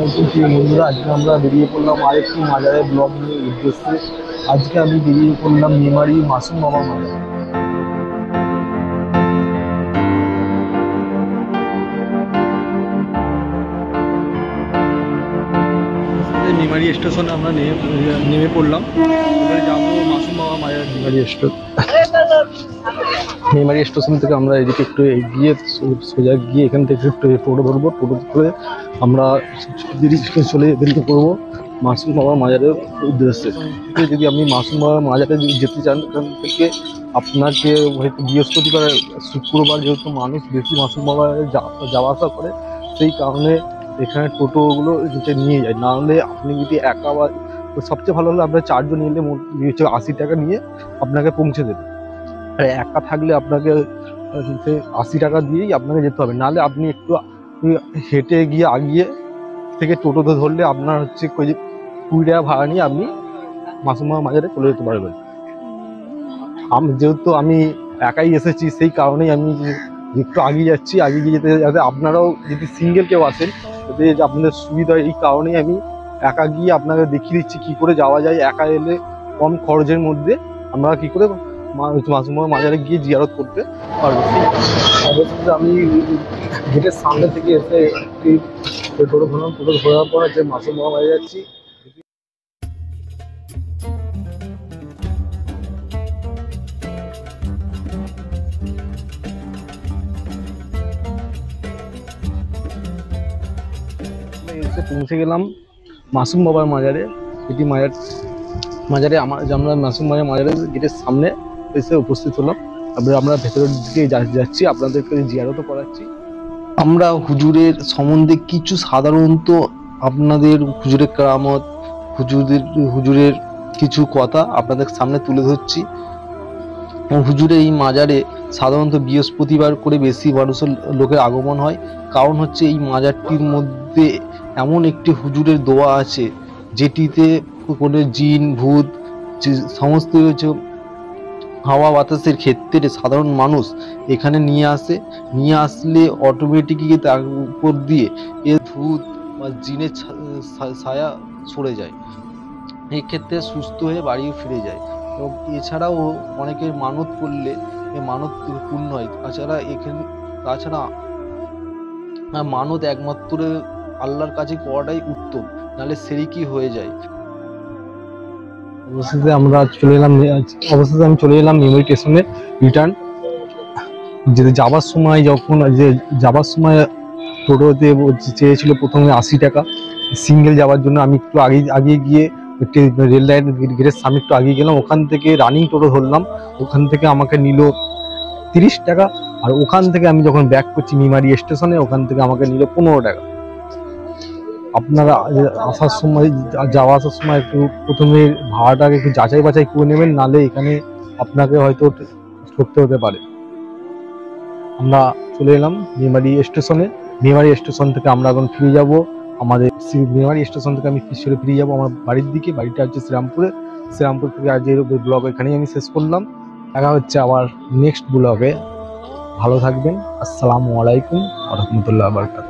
বন্ধুরা, আজকে আমরা বেরিয়ে পড়লাম আরেকটি মাজারের ব্লগ নিয়ে উদ্দেশ্যে। আজকে আমি বেরিয়ে পড়লাম মেমারি মাসুম বাবা মাজার। মেমারি স্টেশনে আমরা নেমে পড়লাম। এবারে যাবো মাসুম বাবা মাজার। মেমারি স্টেশন থেকে আমরা এদিকে একটু এগিয়ে সোজা গিয়ে এখান থেকে একটু টোটো ধরবো। টোটো করে আমরা বেরিয়ে পড়বো মাসুম বাবা মাজারের উদ্দেশ্যে। যদি আপনি মাসুম বাবা মাজারে যেতে চান, এখান থেকে আপনাকে হয়তো বৃহস্পতিবার শুক্রবার যেহেতু মানুষ বেশি মাসুম বাবা যাওয়া আসা করে, সেই কারণে এখানে টোটোগুলো নিয়ে যায়। না হলে আপনি যদি একা বা সবচেয়ে ভালো হলো আপনার 4 জন নিলে 80 টাকা নিয়ে আপনাকে পৌঁছে দেবে। আর একা থাকলে আপনাকে 80 টাকা দিয়েই আপনাকে যেতে হবে। নাহলে আপনি একটু হেঁটে গিয়ে আগিয়ে থেকে টোটোতে ধরলে আপনার 20 টাকা ভাড়া নিয়ে আপনি মাসুম বাবা মাজারে চলে যেতে পারবেন। যেহেতু আমি একাই এসেছি, সেই কারণেই আমি একটু আগিয়ে যাচ্ছি। আগিয়ে গিয়ে যাতে আপনারাও যদি সিঙ্গেল কেউ আসেন যাতে আপনাদের সুবিধা হয়, এই কারণেই আমি একা গিয়ে আপনাকে দেখিয়ে দিচ্ছি কি করে যাওয়া যায়। একা এলে কম খরচের মধ্যে আমরা কি করে মাসুম বাবা মাজারে গিয়ে জিয়ারত করতে পারবো। অবশ্যই আমি গেটের সামনে থেকে এসে টোটো ধরলাম। টোটো ধরার পর যে মাসুম বাবা মাজারে যাচ্ছি। এসে পৌঁছে গেলাম মাসুম বাবার মাজারে। এটি মাজারে আমরা মাসুম বাবার মাজারের গেটের সামনে এসে উপস্থিত হলাম। তারপরে আমরা ভেতরের দিকে যাচ্ছি, আপনাদেরকে জিয়ারতও করাচ্ছি। আমরা হুজুরের সম্বন্ধে কিছু সাধারণত আপনাদের হুজুরের কেরামত, হুজুরের কিছু কথা আপনাদের সামনে তুলে ধরছি। হুজুরের এই মাজারে সাধারণত বৃহস্পতিবার করে বেশি মানুষের লোকের আগমন হয়। কারণ হচ্ছে এই মাজারটির মধ্যে এমন একটি হুজুরের দোয়া আছে যেটিতে কোনো জিন ভূত সমস্ত হাওয়া বাতাসের ক্ষেত্রে সাধারণ মানুষ এখানে নিয়ে আসলে অটোমেটিকলি তার উপর দিয়ে এ ভূত বা জিনের ছায়া সরে যায়। এই ক্ষেত্রে সুস্থ হয়ে বাড়ি ফিরে যায়। এবং এছাড়াও অনেকের মানত করলে এই মানত পূর্ণ হয়। তাছাড়া মানত একমাত্র আল্লাহর কাছে করাটাই উত্তম, নাহলে শিরকি হয়ে যায়। অবশেষে আমি চলে এলাম মেমারি স্টেশনে রিটার্ন। যাবার সময় টোটোতে চেয়েছিল প্রথমে 80 টাকা সিঙ্গেল যাওয়ার জন্য। আমি একটু আগে গিয়ে রেল লাইন গেটের সামনে একটু আগে গেলাম। ওখান থেকে রানিং টোটো ধরলাম। ওখান থেকে আমাকে নিল 30 টাকা। আর ওখান থেকে আমি যখন ব্যাক করছি মেমারি স্টেশনে, ওখান থেকে আমাকে নিল 15 টাকা। আপনারা যাওয়া আসার সময় একটু প্রথমে ভাড়াটাকে একটু যাচাই বাছাই করে নেবেন, নাহলে এখানে আপনাকে হয়তো ঠকতে হতে পারে। আমরা চলে এলাম মেমারি স্টেশনে। মেমারি স্টেশন থেকে আমরা এখন ফিরে যাব আমাদের মেমারি স্টেশন থেকে আমি ফিরে যাবো আমার বাড়ির দিকে। বাড়িটা হচ্ছে শ্রীরামপুর থেকে আজকের ব্লগ এখানেই আমি শেষ করলাম। দেখা হচ্ছে আবার নেক্সট ব্লগে। ভালো থাকবেন। আসসালামু আলাইকুম ওয়া রাহমাতুল্লাহি ওয়া বারাকাতুহু।